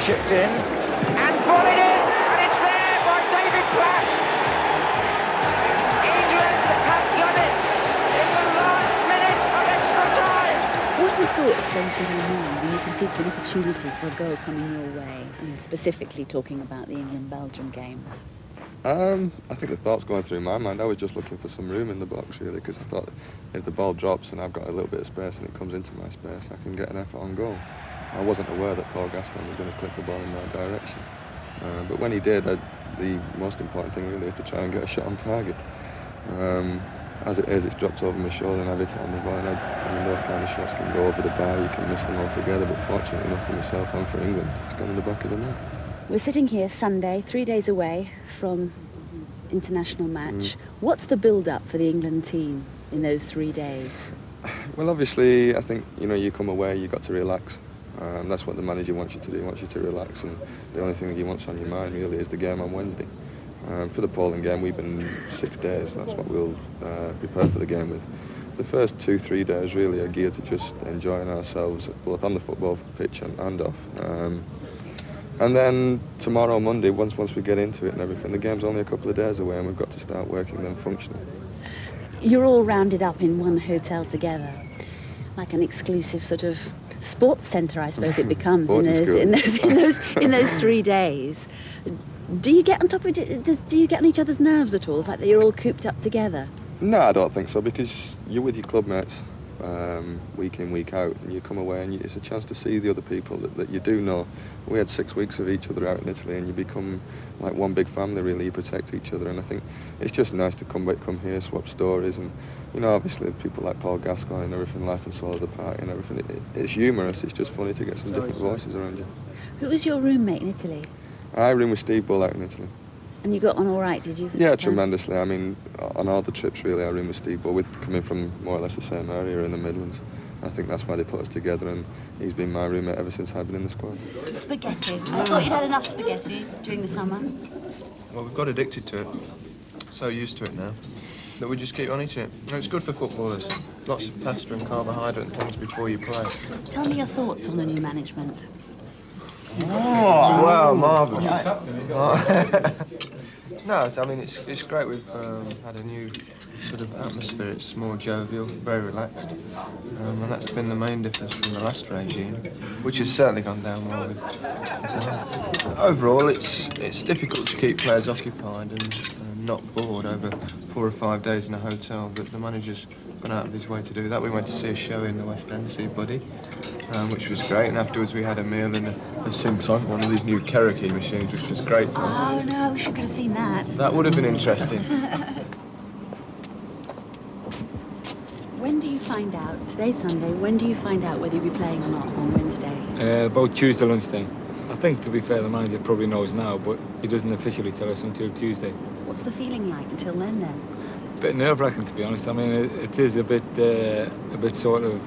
Chipped in and volleyed in, and it's there by David Platt. England have done it in the last minute of extra time. What are the thoughts going through your mind when you can see there's an opportunity for a goal coming your way? I mean, specifically talking about the England-Belgium game. I think the thoughts going through my mind, I was just looking for some room in the box, really, because I thought if the ball drops and I've got a little bit of space and it comes into my space, I can get an effort on goal. I wasn't aware that Paul Gascoigne was going to clip the ball in that direction. But when he did, the most important thing really is to try and get a shot on target. As it is, it's dropped over my shoulder and I've hit it on the volley. I mean, those kind of shots can go over the bar, you can miss them altogether, but fortunately enough for myself and for England, it's gone in the back of the net. We're sitting here Sunday, 3 days away from international match. What's the build-up for the England team in those 3 days? Well, obviously, I think, you come away, you've got to relax. That's what the manager wants you to do. He wants you to relax, and the only thing that he wants on your mind really is the game on Wednesday. For the Poland game, we've been 6 days. That's what we'll prepare for the game with. The first 2-3 days really are geared to just enjoying ourselves, both on the football pitch and off. And then tomorrow, Monday, once we get into it and everything, the game's only a couple of days away and we've got to start working them functionally. You're all rounded up in one hotel together, like an exclusive sort of sports centre, I suppose it becomes in those 3 days. Do you get on top of it? Do you get on each other's nerves at all, the fact that you're all cooped up together? No, I don't think so, because you're with your club mates week in, week out, and you come away and it's a chance to see the other people that you do know. We had 6 weeks of each other out in Italy, and you become like one big family, really. You protect each other, and I think it's just nice to come here, swap stories, and obviously people like Paul Gascoigne and everything, life and soul of the party and everything. It's humorous, it's just funny to get some different voices around you. Who was your roommate in Italy? I roomed with Steve Bull out in Italy. And you got on all right, did you? Yeah, tremendously. I mean, on all the trips, really, I roomed with Steve Bull. We're coming from more or less the same area in the Midlands. I think that's why they put us together, and he's been my roommate ever since I've been in the squad. Spaghetti. I thought you'd had enough spaghetti during the summer. Well, we've got addicted to it. So used to it now that we just keep on eating it. It's good for footballers. Lots of pasta and carbohydrate and things before you play. Tell me your thoughts on the new management. Oh, wow, marvellous. No, I mean, it's great. We've had a new sort of atmosphere. It's more jovial, very relaxed. And that's been the main difference from the last regime, which has certainly gone down well with the overall, it's difficult to keep players occupied and not bored over 4 or 5 days in a hotel, but the manager's gone out of his way to do that. We went to see a show in the West End, see Buddy, which was great, and afterwards we had a meal and a sing-song, one of these new karaoke machines, which was great fun. Oh, no, I wish you could have seen that. That would have been interesting. When do you find out, today's Sunday, when do you find out whether you'll be playing or not on Wednesday? About Tuesday lunchtime. I think, to be fair, the manager probably knows now, but he doesn't officially tell us until Tuesday. What's the feeling like until then? A bit nerve-wracking, to be honest. I mean, it is a bit sort of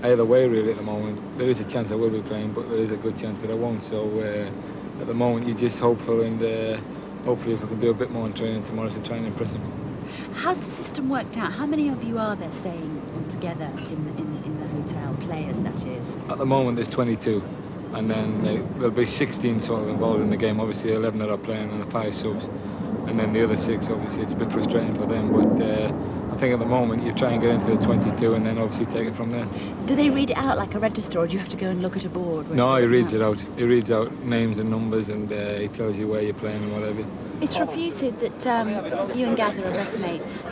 either way, really, at the moment. There is a chance I will be playing, but there is a good chance that I won't. So at the moment, you're just hopeful, and hopefully if we can do a bit more in training tomorrow to try and impress him. How's the system worked out? How many of you are there staying all together in the hotel, players, that is? At the moment, there's 22, and then there'll be 16 sort of involved in the game. Obviously, 11 that are playing and the 5 subs. And then the other 6, obviously, it's a bit frustrating for them, but I think at the moment you try and get into the 22 and then obviously take it from there. Do they read it out like a register, or do you have to go and look at a board? No, he reads it out. He reads out names and numbers, and he tells you where you're playing and whatever. It's reputed that you and Gaz are best mates.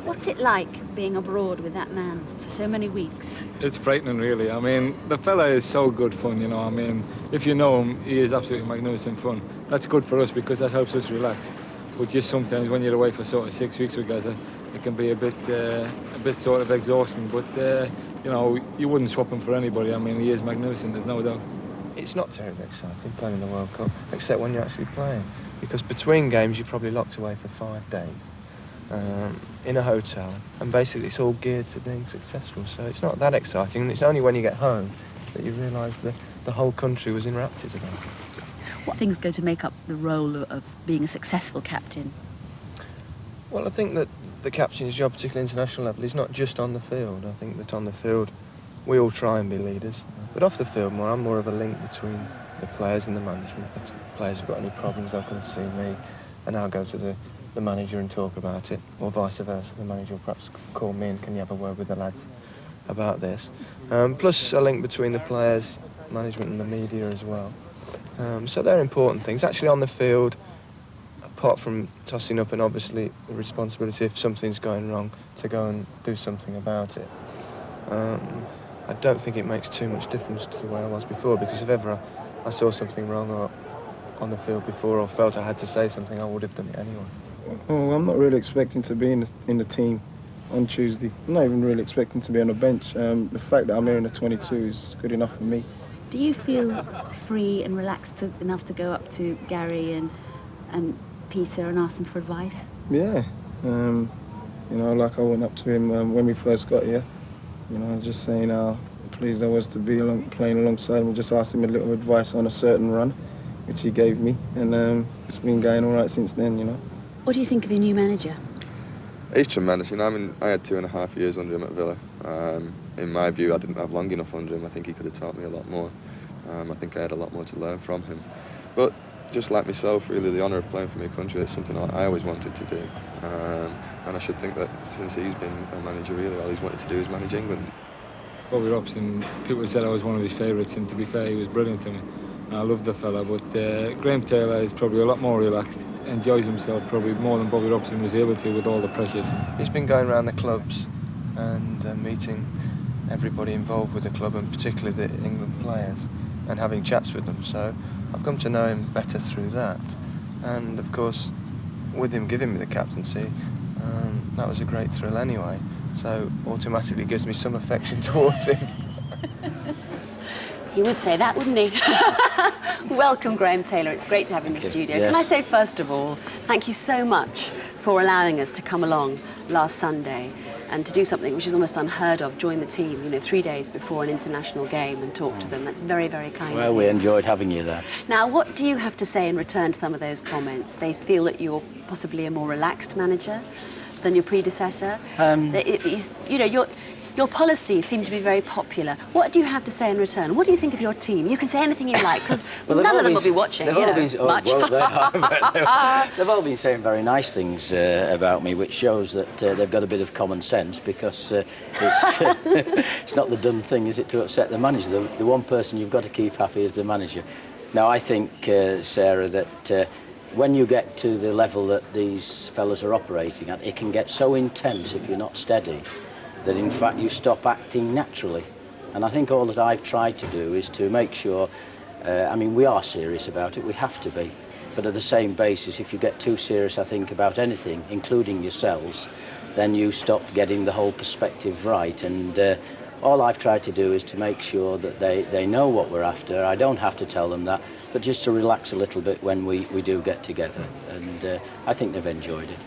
What's it like being abroad with that man for so many weeks? It's frightening, really. I mean, the fella is so good fun, you know. I mean, if you know him, he is absolutely magnificent fun. That's good for us because that helps us relax. But just sometimes when you're away for sort of 6 weeks with Gaza, it can be a bit sort of exhausting. But you know, you wouldn't swap him for anybody. I mean, he is magnificent. There's no doubt. It's not terribly exciting playing in the World Cup, except when you're actually playing, because between games you're probably locked away for 5 days in a hotel, and basically it's all geared to being successful. So it's not that exciting, and it's only when you get home that you realise that the whole country was in raptures about it. What things go to make up the role of being a successful captain? Well, I think that the captain's job, particularly international level, is not just on the field. I think that on the field we all try and be leaders. But off the field more, I'm more of a link between the players and the management. If the players have got any problems, they'll come and see me, and I'll go to the manager and talk about it, or vice versa. The manager will perhaps call me and can you have a word with the lads about this. Plus a link between the players, management and the media as well. So they're important things. Actually on the field, apart from tossing up and obviously the responsibility if something's going wrong to go and do something about it, I don't think it makes too much difference to the way I was before, because if ever I saw something wrong or on the field before or felt I had to say something, I would have done it anyway. Oh, I'm not really expecting to be in the team on Tuesday. I'm not even really expecting to be on the bench. The fact that I'm here in the 22 is good enough for me. Do you feel free and relaxed enough to go up to Gary and Peter and ask them for advice? Yeah. You know, like I went up to him when we first got here. You know, just saying how pleased I was to be playing alongside him. Just asked him a little advice on a certain run, which he gave me, and it's been going all right since then, you know. What do you think of your new manager? He's tremendous, you know. I mean, I had 2.5 years under him at Villa. In my view, I didn't have long enough under him. I think he could have taught me a lot more. I think I had a lot more to learn from him. But just like myself, really, the honour of playing for my country, it's something I always wanted to do. And I should think that since he's been a manager, really, all he's wanted to do is manage England. Bobby Robson, people said I was one of his favourites, and to be fair, he was brilliant to me. And I loved the fella, but Graham Taylor is probably a lot more relaxed, enjoys himself probably more than Bobby Robson was able to with all the pressures. He's been going around the clubs and meeting everybody involved with the club, and particularly the England players, and having chats with them. So I've come to know him better through that. And of course, with him giving me the captaincy, that was a great thrill anyway. So automatically gives me some affection towards him. He would say that, wouldn't he? Welcome, Graham Taylor. It's great to have you in the studio. Yes. Can I say, first of all, thank you so much for allowing us to come along last Sunday and to do something which is almost unheard of, join the team, you know, 3 days before an international game and talk to them. That's very, very kind of you. Well, we enjoyed having you there. Now, what do you have to say in return to some of those comments? They feel that you're possibly a more relaxed manager than your predecessor. You know, your policies seem to be very popular. What do you have to say in return? What do you think of your team? You can say anything you like, because well, none of them will be watching. They've all been, much. Well, they are, they've all been saying very nice things about me, which shows that they've got a bit of common sense, because it's not the done thing, is it, to upset the manager? The one person you've got to keep happy is the manager. Now, I think, Sarah, that when you get to the level that these fellas are operating at, it can get so intense if you're not steady that in fact you stop acting naturally. And I think all that I've tried to do is to make sure, I mean, we are serious about it, we have to be, but at the same basis, if you get too serious, I think, about anything, including yourselves, then you stop getting the whole perspective right. And all I've tried to do is to make sure that they know what we're after. I don't have to tell them that, but just to relax a little bit when we do get together. And I think they've enjoyed it.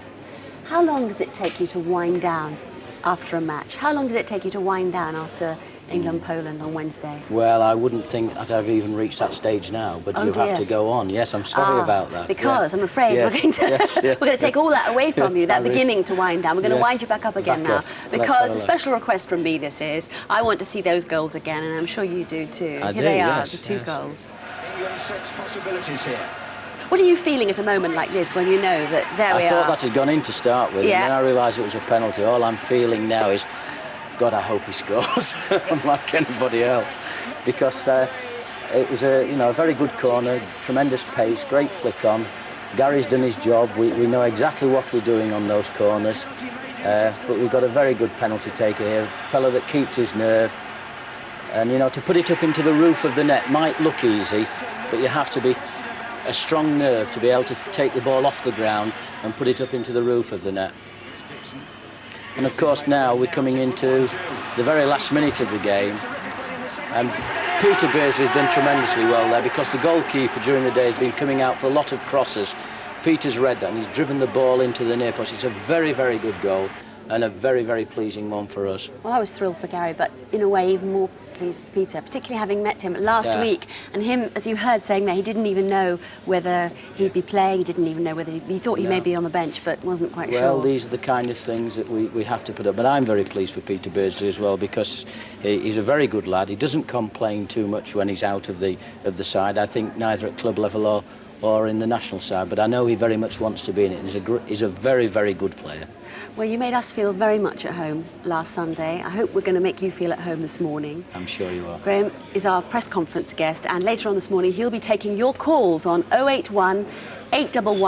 How long does it take you to wind down after a match? How long did it take you to wind down after England-Poland on Wednesday? Well, I wouldn't think that I've even reached that stage now, but you have to go on. Yes, I'm sorry about that. Because I'm afraid we're going to take all that away from you, that beginning to wind down. We're going to wind you back up again now. Because a special request from me this is, I want to see those goals again, and I'm sure you do too. Here they are, the two goals. England 6 possibilities here. What are you feeling at a moment like this when you know that there we are? I thought that had gone in to start with, and then I realised it was a penalty. All I'm feeling now is, God, I hope he scores, unlike anybody else, because it was a very good corner, tremendous pace, great flick on. Gary's done his job. We know exactly what we're doing on those corners, but we've got a very good penalty taker here, a fellow that keeps his nerve. And, you know, to put it up into the roof of the net might look easy, but you have to be a strong nerve to be able to take the ball off the ground and put it up into the roof of the net. And of course now we're coming into the very last minute of the game, and Peter Beardsley has done tremendously well there, because the goalkeeper during the day has been coming out for a lot of crosses. Peter's read that and he's driven the ball into the near post. It's a very, very good goal and a very, very pleasing one for us. Well, I was thrilled for Gary, but in a way even more pleased for Peter, particularly having met him last Yeah. week, and him, as you heard saying there, he didn't even know whether he'd be playing, he didn't even know whether he thought he may be on the bench, but wasn't quite sure. Well, these are the kind of things that we have to put up. But I'm very pleased for Peter Beardsley as well, because he's a very good lad. He doesn't complain too much when he's out of the side. I think neither at club level or in the national side, but I know he very much wants to be in it. He's a very, very good player. Well, you made us feel very much at home last Sunday. I hope we're going to make you feel at home this morning. I'm sure you are. Graham is our press conference guest, and later on this morning he'll be taking your calls on 081 811